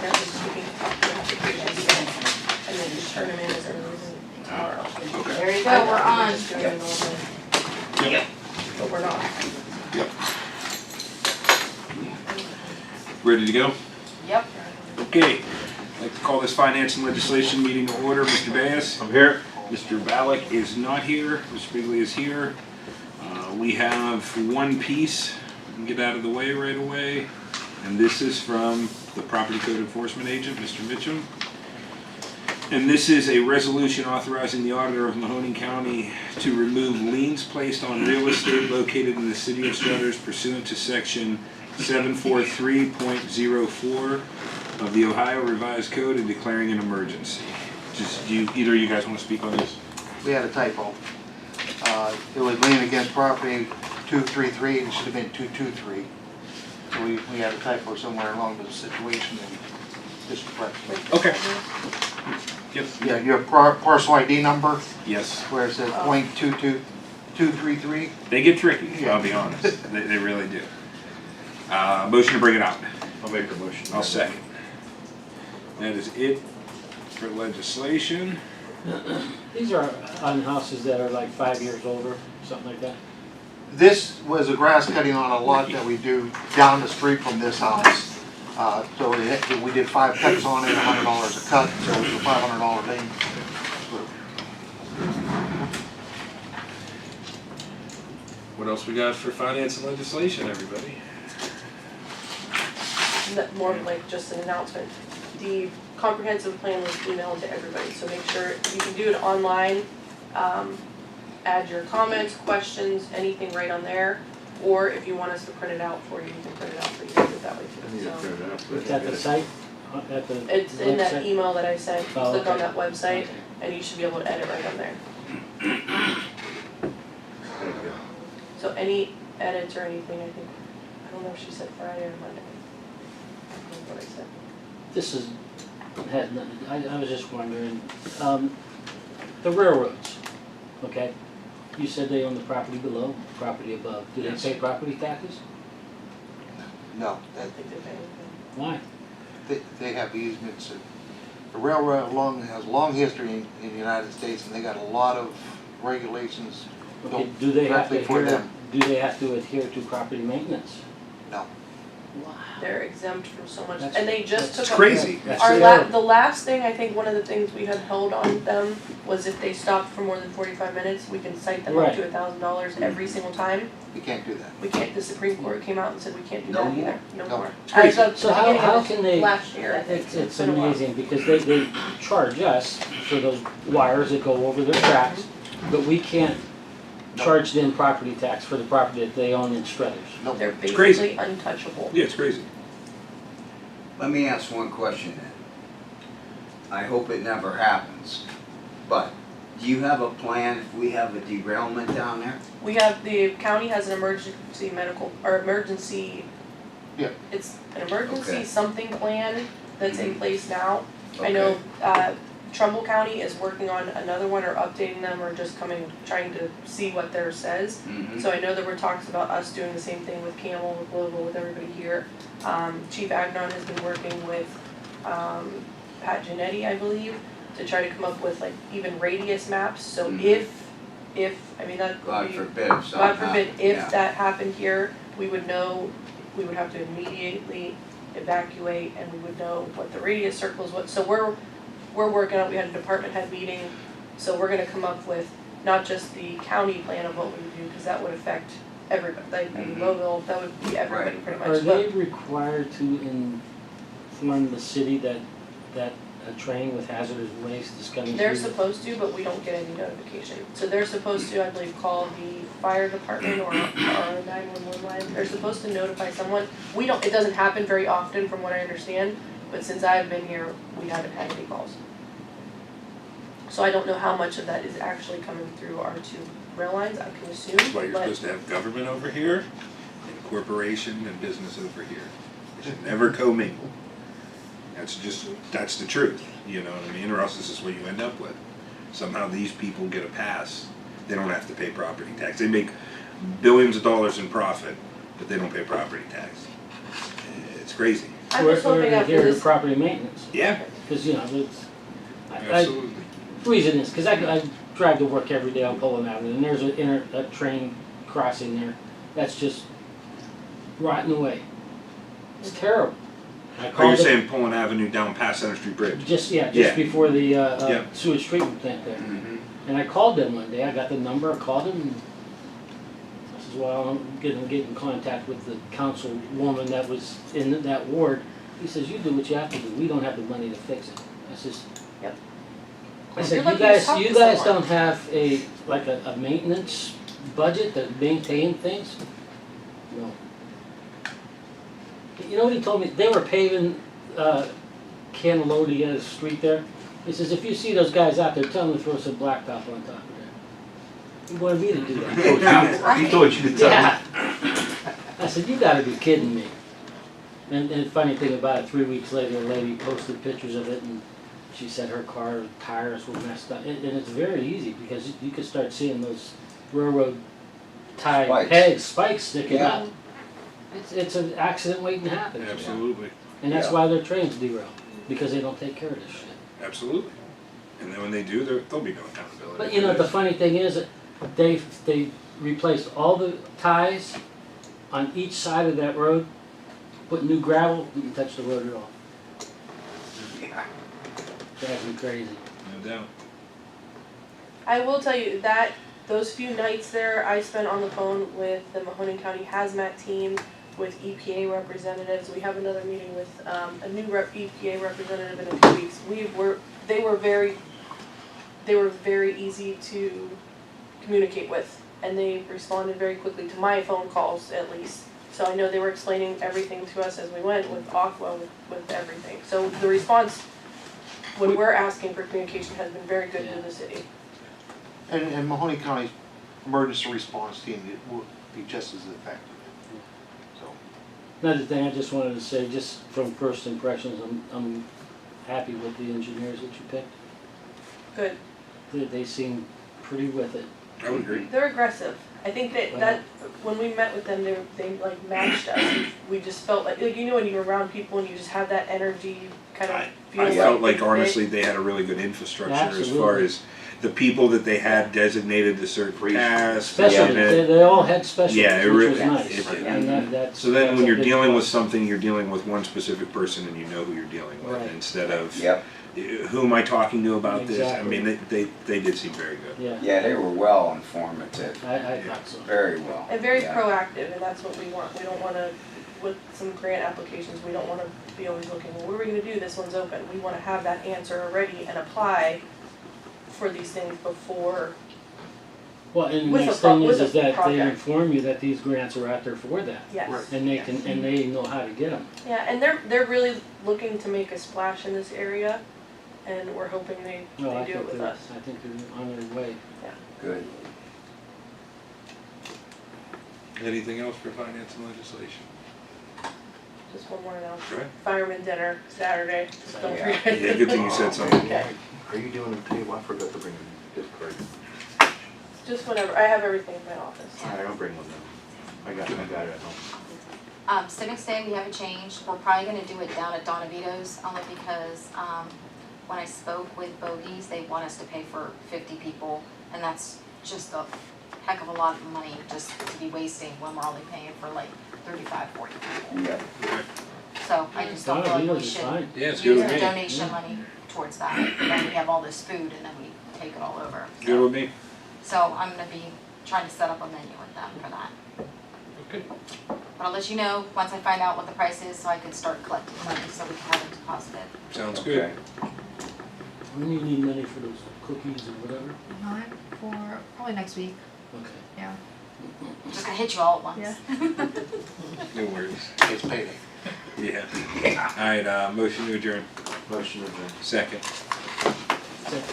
generally speaking, the applications, and then just turn them in as early as tomorrow. There you go, we're on. Just doing it normally, Yep. but we're not. Yep. Ready to go? Yep. Okay. I'd like to call this Finance and Legislation meeting to order. Mr. Bass? I'm here. Mr. Ballack is not here. Mr. Bigley is here. We have one piece we can get out of the way right away, and this is from the Property Code Enforcement Agent, Mr. Mitchum. And this is a resolution authorizing the auditor of Mahoning County to remove liens placed on real estate located in the city of Struthers pursuant to section 743.04 of the Ohio Revised Code and declaring an emergency. Just, either of you guys want to speak on this? We had a typo. It was lien against property 233, and it should have been 223. So we had a typo somewhere along the situation and just corrected it. Okay. Yep. Yeah, your parcel ID number, Yes. where it says .22233. They get tricky, Yeah. I'll be honest. They really do. Motion to bring it out. I'll make the motion. I'll second. That is it for legislation. These are on houses that are like 5 years older, something like that. This was a grass cutting on a lot that we do down the street from this house. So we did 5 cuts on it, $100 a cut, so it was a $500 lien. What else we got for finance and legislation, everybody? More of like just an announcement. The comprehensive plan was emailed to everybody, so make sure you can do it online. Add your comments, questions, anything right on there. Or if you want us to print it out for you, we can print it out for you, do it that way too. So It's at the site, at the it's in that website? email that I sent. Oh, Click on okay. that website and you should be able to edit right on there. So any edits or anything, I think, I don't know if she said Friday or Monday. I don't know what I said. This is, had nothing, I was just wondering, the railroads, okay? You said they own the property below, property above. Do they Yes. pay property taxes? No, I don't think they pay anything. Why? they have easements. The railroad has a long history in the United States, and they got a lot of regulations Okay, built do they have to directly for adhere, them. do they have to adhere to property maintenance? No. Wow. They're exempt from so much, That's- and they just that's took up. Crazy. That's Our terrible. the last thing, I think one of the things we had held on them was if they stopped for more than 45 minutes, we can cite them up Right. to $1,000 every single time. You can't do that. We can't, the Supreme Court came out and said we can't do No that more. either, no No. more. It's crazy. As of So the how beginning of can they, last year, I think. it's been a while. amazing, because they charge us for those wires that go over their tracks, but we can't charge them property tax for the property that they own in Struthers. No. They're crazy. basically untouchable. Yeah, it's crazy. Let me ask one question then. I hope it never happens, but do you have a plan if we have a derailment down there? We have, the county has an emergency medical, or emergency. Yeah. It's an emergency Okay. something plan that's in Mhm. place now. I Okay. know, Trumbull County is working on another one or updating them or just trying to see what theirs says. Mhm. So I know there were talks about us doing the same thing with Camel, with Louisville, with everybody here. Chief Agnon has been working with, Pat Genetti, I believe, to try to come up with like even radius maps, so Mhm. if, I mean, that would God be, forbid if something God forbid, happened, if yeah. that happened here, we would know, we would have to immediately evacuate and we would know what the radius circles, so we're working on, we had a department head meeting, so we're gonna come up with not just the county plan of what we would do, cause that would affect everybody, like in Mhm. Louisville, that would be everybody pretty much. Are But they required to inform the city that a train with hazardous waste is coming they're through? supposed to, but we don't get any notification. So they're supposed to, I believe, call the fire department or our 911 line. They're supposed to notify someone. We don't, it doesn't happen very often from what I understand, but since I've been here, we haven't had any calls. So I don't know how much of that is actually coming through our 2 rail lines, I can assume, That's why you're but supposed to have government over here and corporation and business over here. They should never commingle. That's the truth, you know what I mean? Or else this is what you end up with. Somehow these people get a pass. They don't have to pay property tax. They make billions of dollars in profit, but they don't pay property tax. It's crazy. I'm or, just hoping or after their this. property maintenance. Yeah, Cause you know, it's, absolutely. the reason is, cause I drive to work every day on Pullen Avenue, and there's a train crossing there, that's just rotting away. It's terrible. I Oh, you're called it, saying Pullen Avenue down past Center Street Bridge? just Yeah. before the, Yeah. sewage treatment plant there. Mhm. And I called them one day, I got the number, I called them, and I says, well, I'm gonna get in contact with the councilwoman that was in that ward. He says, you do what you have to do, we don't have the money to fix it. I says, Yep. I said, You're lucky to talk you to guys someone." don't have a maintenance budget to maintain things? No. You know what he told me? They were paving, Canalodia Street there. He says, if you see those guys out there, tell them to throw some blacktop on top of there. He wanted me to do that. He told you to tell me. Yeah. I said, you gotta be kidding me. And the funny thing about it, 3 weeks later, a lady posted pictures of it, and she said her car tires were messed up. And it's very easy, because you could start seeing those railroad tie Spikes. pegs, spikes sticking Yeah. out. It's an accident waiting to happen. Absolutely, And that's Yeah. why their trains derail, because they don't take care of this shit. absolutely. And then when they do, there'll be no accountability. But you know, the funny thing is, that they replaced all the ties on each side of that road, put new gravel, didn't touch the road at all. Yeah. Drives me crazy. No doubt. I will tell you that those few nights there, I spent on the phone with the Mahoning County Hazmat team, with EPA representatives. We have another meeting with a new EPA representative in a few weeks. They were very easy to communicate with, and they responded very quickly to my phone calls at least. So I know they were explaining everything to us as we went with Aqua, with everything. So the response when we're asking for communication has been very good to the city. And Mahoney County's emergency response team will be just as effective. So, Another thing I just wanted to say, just from first impressions, I'm happy with the engineers that you picked. Good. They seem pretty with it. I would agree. They're aggressive. I think that when we met with them, they like matched us. We just felt like you know when you're around people and you just have that energy, kind of feel I felt like they honestly they had a really good infrastructure as far Absolutely. as the people that they had designated to certain tasks. Specialty, and it- they all had specialties, Yeah, it which really- was nice. it did. And that's. So then that's when a you're big dealing with plus. something, you're dealing with one specific person and you know who you're dealing with Right. instead of Yep. who am I talking to about this? I Exactly. mean, they did seem very good. Yeah, Yeah, they were well informative, I thought so. very well. and very Yeah. proactive, and that's what we want. We don't want to, with some grant applications, we don't want to be always looking, well, what are we going to do? This one's open. We want to have that answer already and apply for these things before. Well, and the With a next pro- thing with is a that they project. inform you that these grants are out there for that. Yes. Right. And they can, and they know how to get them. Yeah, and they're really looking to make a splash in this area, and we're hoping they do it with us. I think they're on their way. Good. Anything else for finance and legislation? Just one more announcement. Go ahead. Fireman dinner Saturday. Just don't Yeah. forget. Yeah, good thing you said something. Okay. are you doing the table? I forgot to bring a gift card. Just whenever. I have everything in my office. Alright, I'll bring one now. I got it at home. Civics Day, we haven't changed. We're probably gonna do it down at Donna Vito's, only because, when I spoke with Bogies, they want us to pay for 50 people, and that's just a heck of a lot of money just to be wasting when we're only paying for like 35, 40 people. Yep. So I just don't feel Donna like we Vito's is should fine. Yeah, it's good use with the me. donation money towards that. Then we have all this food and then we take it all over. Good with me. So I'm gonna be trying to set up a menu with them for that. Okay. But I'll let you know once I find out what the price is, so I can start collecting money, so we can have it deposited. Sounds good. Okay. When do you need money for those cookies or whatever? Not for, probably next week, Okay. yeah. I'm just gonna hit you all at once. Yeah. No worries. It's payday. Yeah. All right. Motion to adjourn. Motion adjourned. Second. Second.